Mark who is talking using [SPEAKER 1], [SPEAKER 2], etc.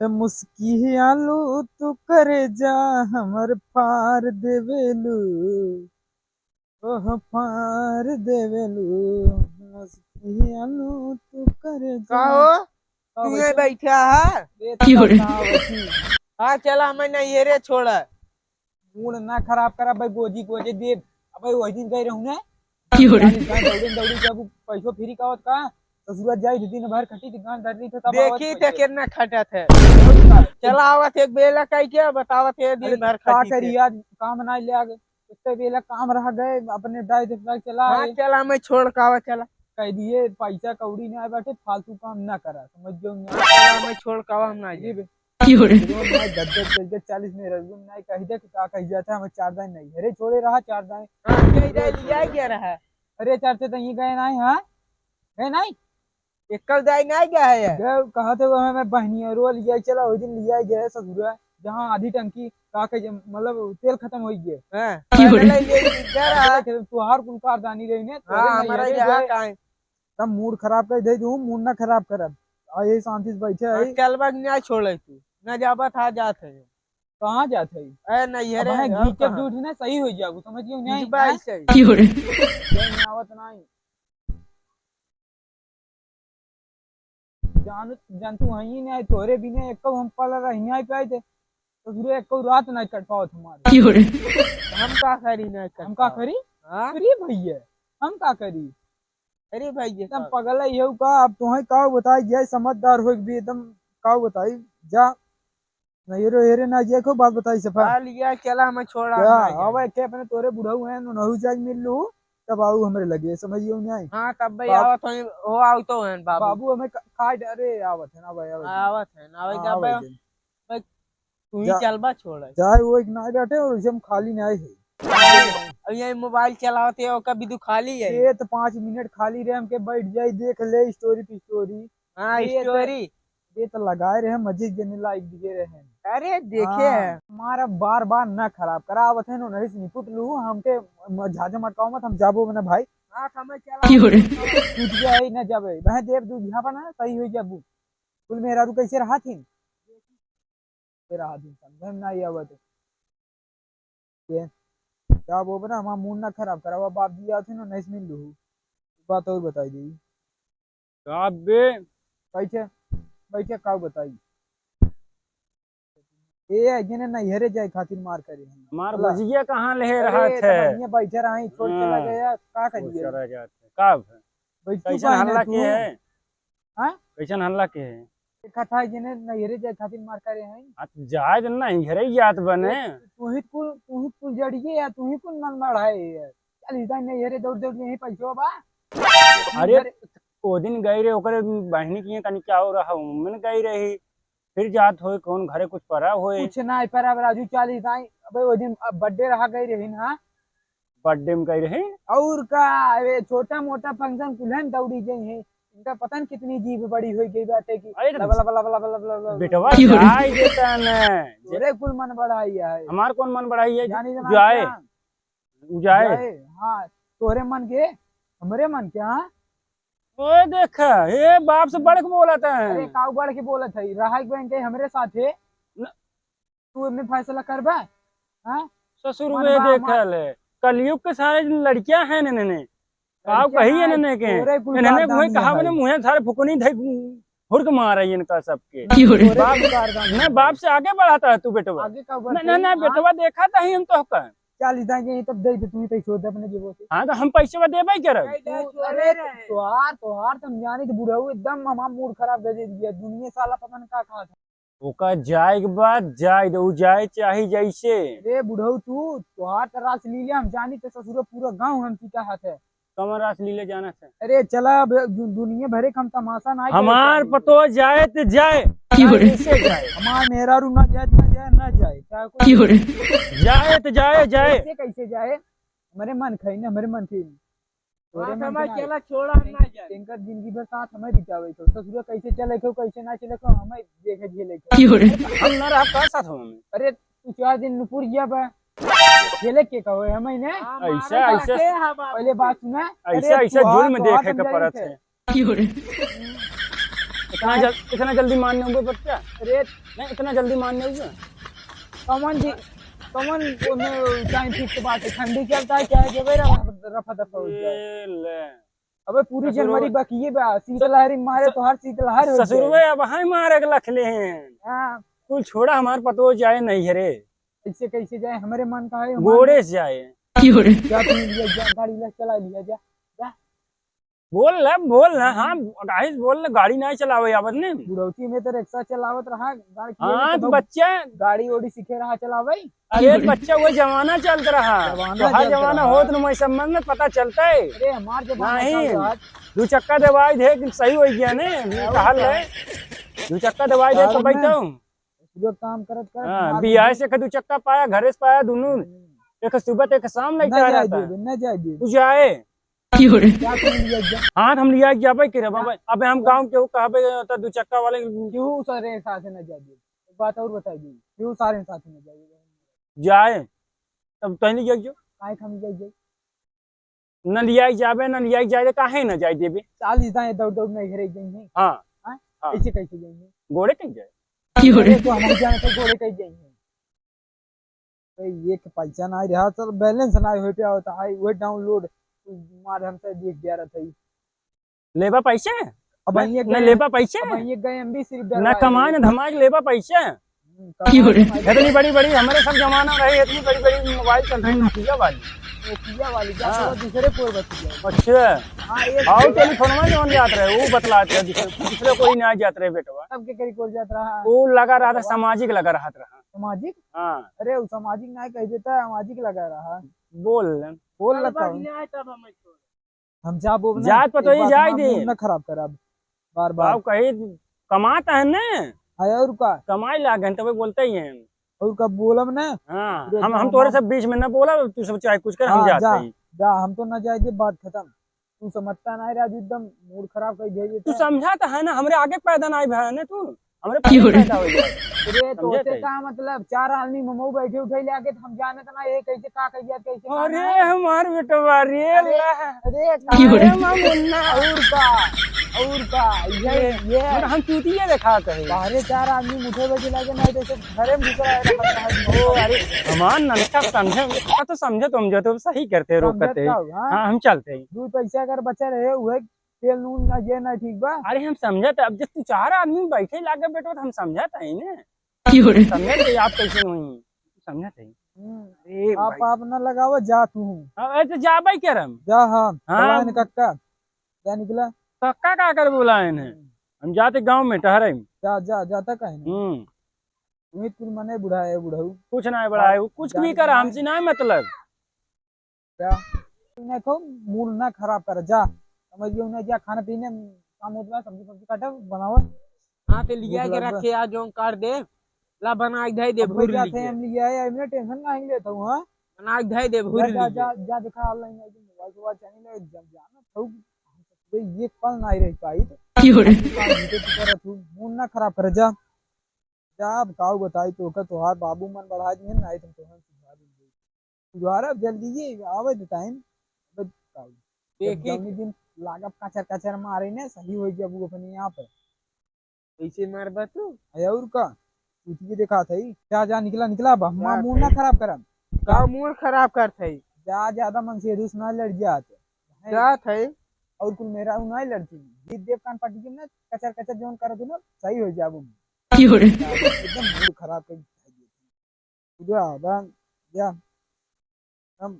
[SPEAKER 1] मुस्कियालू तू करे जा हमर फार देवेलू ओह फार देवेलू मुस्कियालू तू करे
[SPEAKER 2] का
[SPEAKER 1] जा
[SPEAKER 2] हो
[SPEAKER 1] का
[SPEAKER 2] तू ये
[SPEAKER 1] वैसे
[SPEAKER 2] बैठा है।
[SPEAKER 1] कहाँ वैसी
[SPEAKER 2] हाँ चला मैं नहीं ये रे छोड़ा।
[SPEAKER 1] मूड ना खराब करा भाई गोजी गोजे दे भाई वही दिन गए रहूं ना 40 गांव दौड़ी दौड़ी जब पैसों फ्री का होत का ससुराल जाई दिन भर खटी दुकान धर ली तो तब आवत
[SPEAKER 2] देखी थे
[SPEAKER 1] पैसे
[SPEAKER 2] कितना खटत है।
[SPEAKER 1] और का
[SPEAKER 2] चला आवत एक बेला कही के बतावत है
[SPEAKER 1] अरे
[SPEAKER 2] दिन भर
[SPEAKER 1] का
[SPEAKER 2] खटी थे।
[SPEAKER 1] करी यार काम ना ले आगे इतने बेला काम रह गए अपने ड्राई ट्रक चला
[SPEAKER 2] हाँ
[SPEAKER 1] है
[SPEAKER 2] चला मैं छोड़ का आवत चला।
[SPEAKER 1] कह दिए पैसा कौड़ी ना आए बैठे फालतू काम ना करा समझ जाओ
[SPEAKER 2] हाँ
[SPEAKER 1] ना
[SPEAKER 2] चला मैं छोड़ का हम ना
[SPEAKER 1] जी
[SPEAKER 2] जाए।
[SPEAKER 1] बे रोज ना गद गद गद 40 में रजूम ना कह दे कि का कह जाता है हमें चार दाएं नहीं अरे छोड़े रहा चार दाएं
[SPEAKER 2] हाँ कही जाए लिया क्या रहा है।
[SPEAKER 1] अरे चार से तही गए नहीं हाँ गए नहीं
[SPEAKER 2] एक कल जाए नहीं गया है यार।
[SPEAKER 1] गए कहा थे वो हमें बहनिया रो लिया चला उस दिन लिया गया ससुरा जहाँ आधी टंकी का के मतलब तेल खत्म हो गया
[SPEAKER 2] हाँ पैदल ही ले जा रहा है।
[SPEAKER 1] तुहार कुल कारदानी रही ने तोरे
[SPEAKER 2] हाँ
[SPEAKER 1] नहीं
[SPEAKER 2] हमारा
[SPEAKER 1] हरे
[SPEAKER 2] यहाँ
[SPEAKER 1] गए
[SPEAKER 2] का है।
[SPEAKER 1] तब मूड खराब कर दे दूं मूड ना खराब करब आए शांति से बैठे
[SPEAKER 2] हाँ
[SPEAKER 1] है
[SPEAKER 2] चल बग ना छोड़े तू न जाबत आ जात है।
[SPEAKER 1] कहाँ जाते है
[SPEAKER 2] अरे नहीं
[SPEAKER 1] अब
[SPEAKER 2] रे
[SPEAKER 1] है
[SPEAKER 2] और
[SPEAKER 1] घी के
[SPEAKER 2] कहाँ
[SPEAKER 1] दूध ना सही हो जाएगा समझियो नहीं
[SPEAKER 2] इस बार से
[SPEAKER 1] नहीं आवत नहीं जान जानतू हई नहीं तोरे बिना एक हम पल रही आई पे थे तो दूरे एक रात नहीं कट पाओ तुम्हारे
[SPEAKER 2] हम का करी ना कर
[SPEAKER 1] हम का करी
[SPEAKER 2] हाँ
[SPEAKER 1] अरे भैया हम का करी
[SPEAKER 2] अरे भाई ये
[SPEAKER 1] एकदम
[SPEAKER 2] सब
[SPEAKER 1] पगला ये का अब तुम्हें का बताई ये समझदार हो भी एकदम का बताई जा नहीं रो हेरे ना जे को बात बताई सफा
[SPEAKER 2] आ लिया चला मैं छोड़ा
[SPEAKER 1] क्या
[SPEAKER 2] ना जाए।
[SPEAKER 1] अब के अपने तोरे बुढ़ऊ हैं नहु जाग मिल लू तब आऊ हमरे लगे समझियो नहीं
[SPEAKER 2] हाँ तब भाई
[SPEAKER 1] बाप
[SPEAKER 2] आवत हो आओ तो है बाबू।
[SPEAKER 1] बाबू हमें का डरे आवत है ना भाई आवत है
[SPEAKER 2] आवत है ना भाई
[SPEAKER 1] हाँ
[SPEAKER 2] जब
[SPEAKER 1] आवत है
[SPEAKER 2] भाई तू ही
[SPEAKER 1] जा
[SPEAKER 2] चलबा छोड़
[SPEAKER 1] चाहे वो एक ना बैठे और उसे हम खाली नहीं है
[SPEAKER 2] अब ये मोबाइल चलाते हो कभी तू खाली है।
[SPEAKER 1] ये तो 5 मिनट खाली रहे हमके बैठ जाए देख ले स्टोरी पे स्टोरी
[SPEAKER 2] हाँ स्टोरी
[SPEAKER 1] ये तो लगाए रहे मजे देने लायक दिखे रहे
[SPEAKER 2] अरे देखे
[SPEAKER 1] हाँ
[SPEAKER 2] है।
[SPEAKER 1] हमारा बार बार ना खराब करावत है नहीं से निपुट लू हमके झाझा मटकाओ मत हम जाबो बना भाई
[SPEAKER 2] हाँ समय चला
[SPEAKER 1] टूट जाए ना जाबे वह देव दू यहाँ पर ना सही हुई जाबू कुल मेरा रू कैसे रहा थी तेरा हाथ समझ में नहीं आवत ये क्या वो बना हमारा मूड ना खराब करावा बाप जी आते ना नहीं मिल लू बात और बताई दी
[SPEAKER 3] बे
[SPEAKER 1] कैसे बैठे का बताई ए अगेने नहीं हरे जाए खातिर मार करे हैं
[SPEAKER 3] हमार
[SPEAKER 1] बोला
[SPEAKER 3] बजिया कहाँ ले रहा
[SPEAKER 1] अरे
[SPEAKER 3] थे।
[SPEAKER 1] तब यहाँ बैठे रहे छोड़ चला
[SPEAKER 3] हाँ,
[SPEAKER 1] गया का
[SPEAKER 3] वो
[SPEAKER 1] करिए
[SPEAKER 3] चला गया थे कब
[SPEAKER 1] बैठ तू
[SPEAKER 3] कैसन
[SPEAKER 1] का है ना
[SPEAKER 3] हल्ला
[SPEAKER 1] तू
[SPEAKER 3] के है
[SPEAKER 1] हाँ
[SPEAKER 3] कैसन हल्ला के है।
[SPEAKER 1] देखा था जिन्हें नहरे जाए खातिर मार करे हैं
[SPEAKER 3] जायद नहीं घरे ही जात बने।
[SPEAKER 1] तू ही कुल जड़िए या तू ही कुल मन बढ़ाए यार चल इधर नहरे दौड़ दौड़ यही पैसो बा
[SPEAKER 3] अरे ओ दिन गई रहे ओकरे बहनी की कनी क्या हो रहा मन गई रही फिर जात होए कौन घरे कुछ पड़ा होए।
[SPEAKER 1] कुछ ना है पर राजू 40 दाई अबे वो दिन बर्थडे रहा गई रही ना
[SPEAKER 3] बर्थडे में गई रही।
[SPEAKER 1] और का अरे छोटा मोटा फंक्शन कुल्हन दौड़ी गई है इनका पता नहीं कितनी जीभ बड़ी हुई गई बाटे की
[SPEAKER 3] अरे
[SPEAKER 1] लब लब लब लब लब लब लब
[SPEAKER 3] बेटवा जाय देता न
[SPEAKER 1] तोरे कुल मन बढ़ाई है
[SPEAKER 3] हमार कौन मन बढ़ाई है
[SPEAKER 1] जानी
[SPEAKER 3] जाए जाए।
[SPEAKER 1] जाए हाँ तोरे मन के हमरे मन के हाँ
[SPEAKER 3] ओ देख हे बाप से बड़क बोला था।
[SPEAKER 1] अरे काऊ बढ़ के बोलत है रहा बहन के हमरे साथे तू में फैसला करबा हाँ
[SPEAKER 3] ससुर
[SPEAKER 1] मन
[SPEAKER 3] वे
[SPEAKER 1] बा
[SPEAKER 3] देखल कलयुग के सारे लड़कियां हैं ने काव कही है ने के
[SPEAKER 1] तोरे कुल
[SPEAKER 3] इन्हें मुहे
[SPEAKER 1] कारदानी
[SPEAKER 3] कहा
[SPEAKER 1] है
[SPEAKER 3] ने मुहे सारे फुकनी धई हुर्क मार रही इनका सबके।
[SPEAKER 1] तोरे
[SPEAKER 3] बाप
[SPEAKER 1] कुल कारदानी
[SPEAKER 3] मैं बाप से आगे बढ़ाता है तू बेटवा।
[SPEAKER 1] आगे का
[SPEAKER 3] न न न बेटवा देखा था ही हम तो का।
[SPEAKER 1] 40 दाई तब दे तू ही पैसे होता अपने जेबो से
[SPEAKER 3] हाँ तो हम पैसे देबे करब।
[SPEAKER 1] अरे तोहार तुम जानी तो बुढ़ऊ एकदम हमारा मूड खराब कर दिया दुनिया साला पता नहीं का खा था
[SPEAKER 3] ओका जाए के बाद जाए उ जाए चाहे जैसे।
[SPEAKER 1] अरे बुढ़ऊ तू तोहार तरास लीले हम जानी तो ससुर पूरा गांव हम सीता हाथ है
[SPEAKER 3] कमर रास लीले जाना था।
[SPEAKER 1] अरे चला अब दुनिया भरे हम तमाशा ना
[SPEAKER 3] हमार पतो जाए तो जाए कैसे जाए।
[SPEAKER 1] हमार मेहरा रू ना जाए ना जाए ना जाए चाहे कोई
[SPEAKER 3] जाए तो जाए जाए
[SPEAKER 1] कैसे कैसे जाए हमारे मन खाई ना हमारे मन खाई तोरे मन
[SPEAKER 2] समय
[SPEAKER 1] के
[SPEAKER 2] चला छोड़ा ना जाए।
[SPEAKER 1] इनका जिंदगी भर साथ हमें बितावे तो ससुर कैसे चले को कैसे ना चले को हमें देखे झेले को
[SPEAKER 3] हम न रह का साथ हम।
[SPEAKER 1] अरे तू 4 दिन नुपुर गया बा झेले के कहो हमें ने
[SPEAKER 3] ऐसा ऐसा
[SPEAKER 1] पहले बात सुना
[SPEAKER 3] ऐसा ऐसा जुल्म देखे के पड़त है। इतना जल्दी मानने हुए बच्चा,
[SPEAKER 1] अरे
[SPEAKER 3] नहीं इतना जल्दी मानने हुए।
[SPEAKER 1] कमन जी, कमन टाइम फिक्स बात है, ठंडी चलता है क्या है कि भाई रफा दफा हो जाए।
[SPEAKER 3] ये ले
[SPEAKER 1] अबे पूरी
[SPEAKER 3] ससुर
[SPEAKER 1] जनवरी बाकी है बा, शीतलहरी मारे तो हर शीतलहर हो
[SPEAKER 3] ससुर
[SPEAKER 1] जाए।
[SPEAKER 3] में अब हाय मारे के लखले हैं।
[SPEAKER 1] हाँ,
[SPEAKER 3] कुल छोड़ा हमारे पतो जाए नहीं रे,
[SPEAKER 1] ऐसे कैसे जाए, हमारे मन का है
[SPEAKER 3] घोड़े से जाए।
[SPEAKER 1] क्या तू लिया जा, गाड़ी ले चला लिया जा।
[SPEAKER 3] बोल ना हाँ गाइस बोल ना, गाड़ी नहीं चलावे आवत ने।
[SPEAKER 1] बुढ़ौती में तो रिक्शा चलावत रहा, गाड़ी
[SPEAKER 3] हाँ तो बच्चा,
[SPEAKER 1] गाड़ी ओड़ी सीखे रहा चलावे।
[SPEAKER 3] अरे बच्चा वो जमाना चल रहा,
[SPEAKER 1] जमाना
[SPEAKER 3] तो हर
[SPEAKER 1] चलत
[SPEAKER 3] जमाना
[SPEAKER 1] रहा।
[SPEAKER 3] हो तो मैं संबंध में पता चलता है।
[SPEAKER 1] अरे हमार जमाना
[SPEAKER 3] नहीं।
[SPEAKER 1] चल रहा।
[SPEAKER 3] दू चक्का दवाई दे कि सही हो गया ने कहल है, दू चक्का दवाई दे तो बैठो।
[SPEAKER 1] जो काम करत करत
[SPEAKER 3] हाँ बियाह से दू चक्का पाया, घरे से पाया दोनों, एक सुबह एक शाम
[SPEAKER 1] न
[SPEAKER 3] लगता
[SPEAKER 1] जाए
[SPEAKER 3] रहता।
[SPEAKER 1] दे, न जाए दे।
[SPEAKER 3] तू जाए
[SPEAKER 1] क्या तू लिया जा,
[SPEAKER 3] हाँ हम लिया जाबे कि रे बाबा, अबे हम गांव के कहबे तो दू चक्का वाले
[SPEAKER 1] क्यों सारे साथ न जाए दे। एक बात और बताई दी, क्यों सारे साथ न जाए,
[SPEAKER 3] जाए तब तो लिया जो
[SPEAKER 1] काहे हम जाए जाए।
[SPEAKER 3] न लिया जाबे न लिया जाए काहे न जाए देबे।
[SPEAKER 1] 40 दाएं दौड़ दौड़ नहीं घरे जाएंगे।
[SPEAKER 3] हाँ
[SPEAKER 1] हाँ?
[SPEAKER 3] हाँ।
[SPEAKER 1] ऐसे कैसे जाएंगे,
[SPEAKER 3] घोड़े कहीं जाए।
[SPEAKER 1] अरे तो हमारे जाने तो घोड़े कहीं जाएंगे। भाई एक पैसा ना रहा तो बैलेंस ना हो पे होता है, वो डाउनलोड मार हमसे देख दिया रहा था।
[SPEAKER 3] लेबा पैसे
[SPEAKER 1] अब ये
[SPEAKER 3] न लेबा पैसे,
[SPEAKER 1] अब ये गए एमबी सिर्फ
[SPEAKER 3] न कमाए न धमाए लेबा पैसे।
[SPEAKER 1] डरवाए
[SPEAKER 3] इतनी बड़ी बड़ी हमारे सब जमाना रही, इतनी बड़ी बड़ी मोबाइल चल रही नोकिया वाली।
[SPEAKER 1] नोकिया वाली जा
[SPEAKER 3] हाँ।
[SPEAKER 1] दूसरे कोई बच गया।
[SPEAKER 3] अच्छा
[SPEAKER 1] हाँ एक
[SPEAKER 3] आओ टेलीफोन में जौन जात रहे वो बतलाते रहे, दूसरे कोई ना जात रहे बेटवा।
[SPEAKER 1] सबके करीब कोई जात रहा।
[SPEAKER 3] वो लगा रहा था सामाजिक लगा रहा था।
[SPEAKER 1] सामाजिक,
[SPEAKER 3] हाँ
[SPEAKER 1] अरे वो सामाजिक ना कह देता, सामाजिक लगा रहा।
[SPEAKER 3] बोल
[SPEAKER 1] बोल लगता हम जा बोल
[SPEAKER 3] जात पर तो ये जाए दे
[SPEAKER 1] ना खराब कर अब बार बार।
[SPEAKER 3] बाप कहे कमाता है ना,
[SPEAKER 1] आया और का
[SPEAKER 3] कमाई लागन तब बोलते ही हैं।
[SPEAKER 1] और का बोलब ना।
[SPEAKER 3] हाँ
[SPEAKER 1] पूरे
[SPEAKER 3] हम
[SPEAKER 1] गाँव
[SPEAKER 3] तोरे
[SPEAKER 1] में-
[SPEAKER 3] सब बीच में न बोला, तू सब चाहे कुछ कर हम
[SPEAKER 1] हाँ,
[SPEAKER 3] जाते ही।
[SPEAKER 1] जा हम तो न जाएंगे, बात खत्म। तू समझता नहीं राजू, एकदम मूड खराब कर दिया।
[SPEAKER 3] तू समझा तो है ना, हमरे आगे पैदा ना भाई ना तू, हमरे पहले पैदा हो गया।
[SPEAKER 1] अरे तो
[SPEAKER 3] समझे
[SPEAKER 1] से
[SPEAKER 3] थे?
[SPEAKER 1] का मतलब, 4 आदमी ममऊ बैठे उठे ले आके हम जाने तो ना ये कैसे का कह दिया कैसे का
[SPEAKER 3] अरे
[SPEAKER 1] ना।
[SPEAKER 3] हमार बेटवा रे
[SPEAKER 1] अरे
[SPEAKER 3] अल्लाह,
[SPEAKER 1] अरे
[SPEAKER 3] मुन्ना
[SPEAKER 1] और का ये
[SPEAKER 3] हम चूतिए देखा कहे।
[SPEAKER 1] बाहरे 4 आदमी मुठे बैठे लगे नहीं तो घरे में घुस
[SPEAKER 3] ओ अरे हमार ननका समझे तो समझे, तुम जो तो सही करते रोकते।
[SPEAKER 1] रहा।
[SPEAKER 3] हाँ हम चलते ही।
[SPEAKER 1] 2 पैसा अगर बचा रहे हुए तेल नून ना ये ना ठीक बा।
[SPEAKER 3] अरे हम समझते, अब जब तू 4 आदमी बैठे लागे बेटो तो हम समझता ही ना, समझते आप कैसे हुई समझते ही। अरे
[SPEAKER 1] आप न लगाओ, जा तू
[SPEAKER 3] भाई तो जा भाई क्या रम
[SPEAKER 1] जा। हाँ
[SPEAKER 3] हाँ।
[SPEAKER 1] कक्का जा निकला,
[SPEAKER 3] कक्का का कर बुलाए ने, हम जाते गांव में टहरे।
[SPEAKER 1] जा जा जाता कहे ना। उम्मीद कुल मने बुढ़ाए बुढ़ऊ
[SPEAKER 3] कुछ ना है बड़ा है, कुछ भी कर हमसे ना मतलब।
[SPEAKER 1] क्या ना खो, मूड ना खराब कर, जा समझियो ना, जा खाना पीने काम होता, सब्जी सब्जी काटो बनाओ।
[SPEAKER 2] हाँ तो लिया के रखे आज जो कर दे ला बना के धई दे भूर
[SPEAKER 1] जाते
[SPEAKER 2] लीजिए,
[SPEAKER 1] हम लिया है, मैं टेंशन काहे लेता हूं। हां
[SPEAKER 2] बना के धई दे भूर
[SPEAKER 1] जा जा
[SPEAKER 2] लीजिए।
[SPEAKER 1] जा दिखा ऑनलाइन मोबाइल के बाद चैनल जब जाना तो ये पल नहीं रह पाई तो मूड ना खराब कर, जा जा। अब काऊ बताई तो का तोहार बाबू मन बढ़ा दिए ना, तुम तो हम सुधार देंगे सुधार अब जल्दी ये आवे द टाइम। जौनी दिन लागब कचर कचर मारे ने सही हो जब वो अपने यहाँ पर
[SPEAKER 2] कैसे मारबा तू
[SPEAKER 1] और का चूतिए देखा था जा जा निकला निकला बा, मूड ना खराब करम।
[SPEAKER 2] का मूड खराब कर थई
[SPEAKER 1] जा ज्यादा मन से रूस ना लड़ जात
[SPEAKER 2] जा थई
[SPEAKER 1] और कुल मेरा उ नहीं लड़ती जीत देव कान पार्टी के ना कचर कचर जोन कर दो ना सही हो जाबो एकदम मूड खराब कर दिया। जा हम